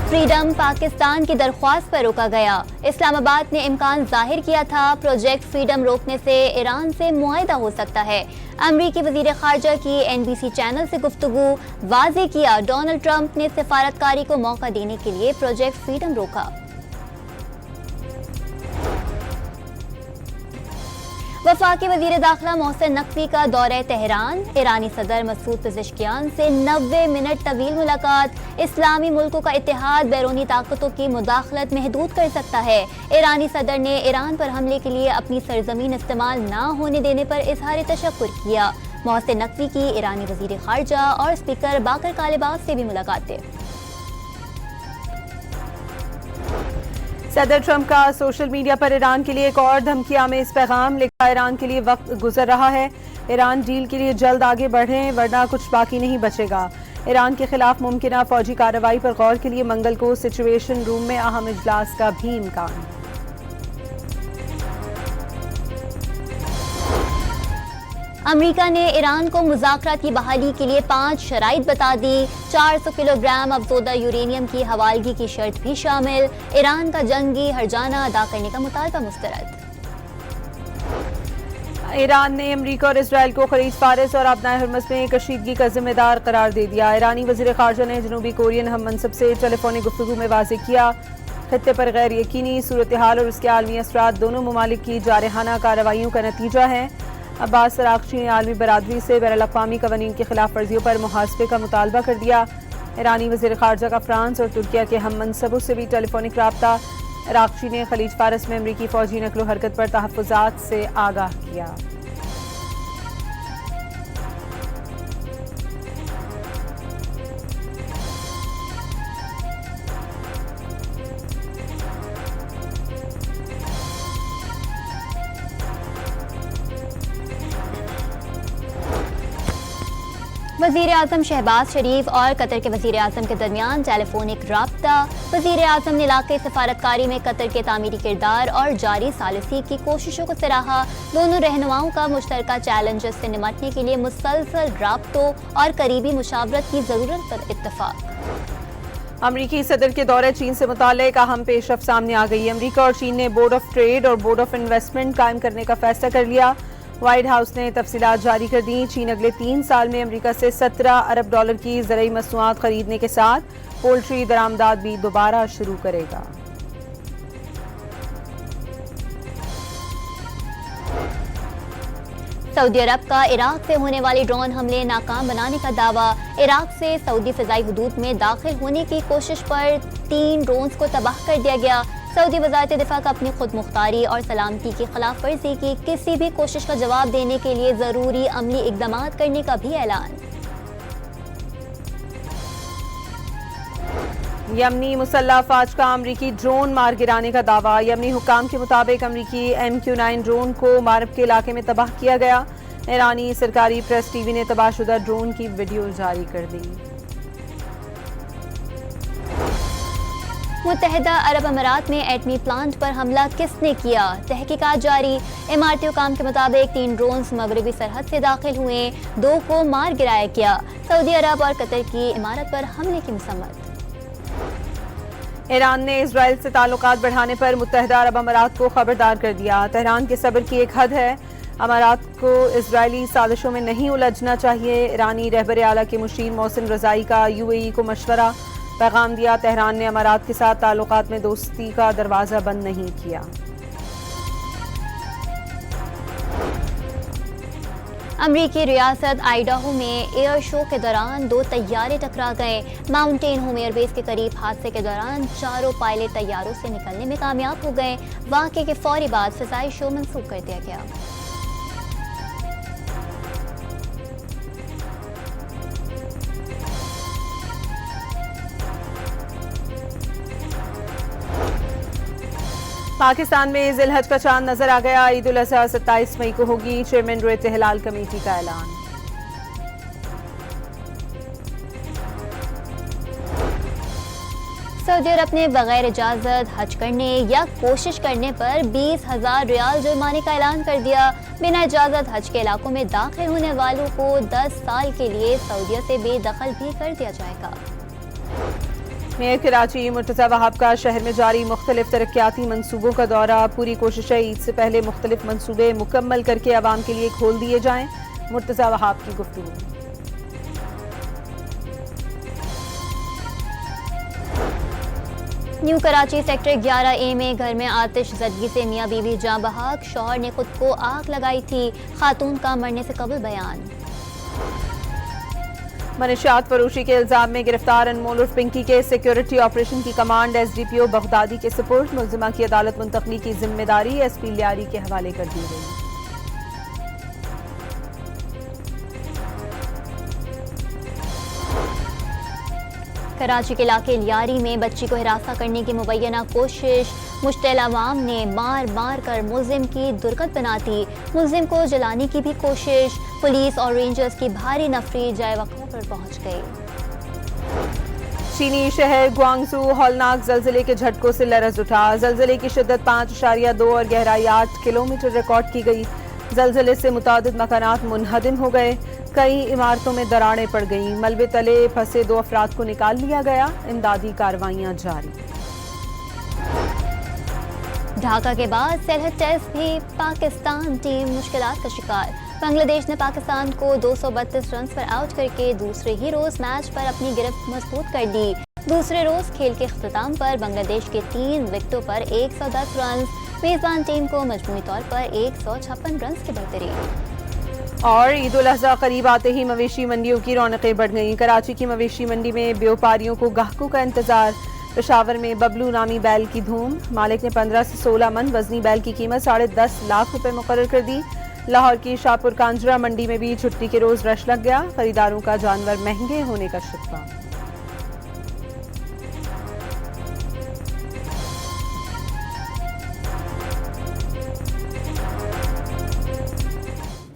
Freedom Pakistan की दरख्वास्त पर रोका गया। इस्लामाबाद ने इम्कान जाहिर किया था प्रोजेक्ट फ्रीडम रोकने से ईरान से मुआहिदा हो सकता है। अमरीकी वजीर खारजा की NBC चैनल से गुफ्तगू, वाज़ेह किया डोनाल्ड ट्रंप ने सिफारतकारी को मौका देने के लिए प्रोजेक्ट फ्रीडम रोका। वफाकी वजीर दाखिला मोहसिन नकवी का दौरे तेहरान, ईरानी सदर मसूद पेज़ेश्कियान से 90 मिनट तवील मुलाकात। इस्लामी मुल्कों का इत्तेहाद बैरूनी ताकतों की मुदाखलत महदूद कर सकता है। ईरानी सदर ने ईरान पर हमले के लिए अपनी सरजमीन इस्तेमाल न होने देने पर इजहार तशक्कुर किया। मोहसिन नकवी की ईरानी वजीर खारजा और स्पीकर बाकर कालिबाफ से भी मुलाकातें। सदर ट्रंप का सोशल मीडिया पर ईरान के लिए एक और धमकियां में इस पैगाम लिखा, ईरान के लिए वक्त गुजर रहा है, ईरान डील के लिए जल्द आगे बढ़े वरना कुछ बाकी नहीं बचेगा। ईरान के खिलाफ मुमकिन फौजी कार्रवाई पर गौर के लिए मंगल को सिचुएशन रूम में अहम इजलास का भी इम्कान। अमेरिका ने ईरान को मुज़ाकरात की बहाली के लिए 5 शराइत बता दी। 400 किलोग्राम अफजोदा यूरेनियम की हवालगी की शर्त भी शामिल। ईरान का जंगी हर्जाना अदा करने का मुतालबा मुस्तरद। ईरान ने अमेरिका और इसराइल को खलीज फारिस और आबनाए हरमस में कशीदगी का जिम्मेदार करार दे दिया। ईरानी वजीर खारजा ने जनूबी कोरियन हम मनसब से टेलीफोनिक गुफ्तगू में वाज़ेह किया, खत्ते पर गैर यकीनी सूरत हाल और उसके आलमी असरात दोनों ममालिक की जारहाना कार्रवाइयों का नतीजा है। अब्बास अरागची ने आलमी बरादरी से बैनुल-अक़वामी कवानीन की खिलाफ वर्जियों पर मुहासबे का मुतालबा कर दिया। ईरानी वज़ीर खारजा का फ्रांस और तुर्किया के हम मनसबों से भी टेलीफोनिक राब्ता। अरागची ने खलीज फारस में अमरीकी फौजी नकलो हरकत पर तहफ़्फ़ुज़ात से आगाह किया। वज़ीर आज़म शहबाज शरीफ और कतर के वज़ीर आज़म के दरमियान टेलीफोनिक राब्ता। वज़ीर आज़म ने इलाक़ाई सफारतकारी में कतर के तामीरी किरदार और जारी सालिसी की कोशिशों को सराहा। दोनों रहनुमाओं का मुश्तरका चैलेंजेस से निपटने के लिए मुसलसल राब्तों और करीबी मुशावरत की ज़रूरत पर इत्तफ़ाक़। अमरीकी सदर के दौरे चीन से मुताल्लिक अहम पेशरफ्त सामने आ गई। अमरीका और चीन ने बोर्ड ऑफ ट्रेड और बोर्ड ऑफ इन्वेस्टमेंट कायम करने का फैसला कर लिया। व्हाइट हाउस ने तफसीलात जारी कर दी। चीन अगले 3 साल में अमेरिका से $17 अरब की ज़रूरी मसनूआत खरीदने के साथ पोल्ट्री दरामदाद भी दोबारा शुरू करेगा। सऊदी अरब का इराक से होने वाले ड्रोन हमले नाकाम बनाने का दावा। इराक से सऊदी फ़िज़ाई हुदूद में दाखिल होने की कोशिश पर 3 ड्रोन्स को तबाह कर दिया गया। सऊदी वज़ारत दिफा का अपनी खुद मुख्तारी और सलामती की खिलाफ वर्जी की किसी भी कोशिश का जवाब देने के लिए ज़रूरी अमली इक़दामात करने का भी ऐलान। यमनी मुसल्लह अफ़वाज का अमरीकी ड्रोन मार गिराने का दावा। यमनी हुक्काम के मुताबिक अमरीकी MQ-9 ड्रोन को मारब के इलाके में तबाह किया गया। ईरानी सरकारी प्रेस TV ने तबाहशुदा ड्रोन की वीडियो जारी कर दी। मुत्तहिदा अरब अमीरात में एटमी प्लांट पर हमला किसने किया, तहकीकात जारी। इमारती हुकाम के मुताबिक 3 ड्रोन्स मगरबी सरहद से दाखिल हुए, 2 को मार गिराया गया। सऊदी अरब और कतर की इमारत पर हमले की मसम्मत। ईरान ने इसराइल से ताल्लुकात बढ़ाने पर मुत्तहिदा अरब अमीरात को खबरदार कर दिया। तेहरान के सब्र की एक हद है, अमीरात को इजरायली साजिशों में नहीं उलझना चाहिए। ईरानी रहबर आला के मुशीर मोहसिन रज़ाई का UAE को मशवरा। पैगाम दिया, तेहरान ने अमीरात के साथ ताल्लुकात में दोस्ती का दरवाज़ा बंद नहीं किया। अमरीकी रियासत आइडाहो में एयर शो के दौरान 2 तैयारे टकरा गए। माउंटेन होम एयरबेस के करीब हादसे के दौरान 4 पायलट तैयारों से निकलने में कामयाब हो गए। वाक़े के फौरी बाद फ़िज़ाई शो मंसूख कर दिया गया। पाकिस्तान में ज़िलहज का चांद नजर आ गया। ईद उल अज़हा 27 मई को होगी। चेयरमैन रोयत हिलाल कमेटी का ऐलान। सऊदी अरब ने बगैर इजाज़त हज करने या कोशिश करने पर 20,000 रियाल जुर्माने का ऐलान कर दिया। बिना इजाज़त हज के इलाकों में दाखिल होने वालों को 10 साल के लिए सऊदीया से बेदखल भी कर दिया जाएगा। मेयर कराची मुर्तज़ा वहाब का शहर में जारी मुख्तलिफ तरक्याती मनसूबों का दौरा। पूरी कोशिश है ईद से पहले मुख्तलिफ मनसूबे मुकम्मल करके आवाम के लिए खोल दिए जाएं। मुर्तज़ा वहाब की गुफ्तगू। न्यू कराची सेक्टर 11A में घर में आतिश ज़दगी से मियाँ बीवी जाँ बहक। शौहर ने खुद को आग लगाई थी। खातून का मरने से कबल बयान। मनशियात फरोशी के इल्जाम में गिरफ्तार अनमोल उर्फ पिंकी के सिक्योरिटी ऑपरेशन की कमांड SDPO बगदादी के सुपुर्द। मुल्जिमा की अदालत मुंतकली की जिम्मेदारी SP लियारी के हवाले कर दी गई। कराची के इलाके लियारी में बच्ची को हिरासा करने की मुबैना कोशिश। मुश्तल अवाम ने मार मार कर मुल्जिम की दुर्गत बना दी। मुल्जिम को जलाने की भी कोशिश। पुलिस और रेंजर्स की भारी नफरी जाए वक़्फ़ा पर पहुंच गई। चीनी शहर ग्वांगजू हौलनाक जलजिले के झटकों से लरज उठा। जलजिले की शिद्दत 5.2 और गहराई 8 किलोमीटर रिकॉर्ड की गई। जलजिले से मुतादिद मकानात मुनहदिम हो गए। कई इमारतों में दरारें पड़ गईं। मलबे तले फंसे 2 अफराद को निकाल लिया गया। इमदादी कार्रवाइयां जारी। ढाका के बाद सरहद टेस्ट भी पाकिस्तान टीम मुश्किलात का शिकार। बांग्लादेश ने पाकिस्तान को 232 रन पर आउट करके दूसरे ही रोज मैच पर अपनी गिरफ्त मजबूत कर दी। दूसरे रोज खेल के अख्ताम पर बांग्लादेश के 3 विकेटों पर 110 रन। मेजबान टीम को मजमूई तौर पर 156 रन की बढ़तरी। और ईद उल अज़हा करीब आते ही मवेशी मंडियों की रौनकें बढ़ गईं। कराची की मवेशी मंडी में व्यापारियों को गाहकों का इंतजार। पेशावर में बबलू नामी बैल की धूम। मालिक ने 15 से 16 मन वजनी बैल की कीमत 10.5 लाख रुपए मुकर्रर कर दी। लाहौर की शाहपुर कांजरा मंडी में भी छुट्टी के रोज रश लग गया। खरीदारों का जानवर महंगे होने का शिकवा।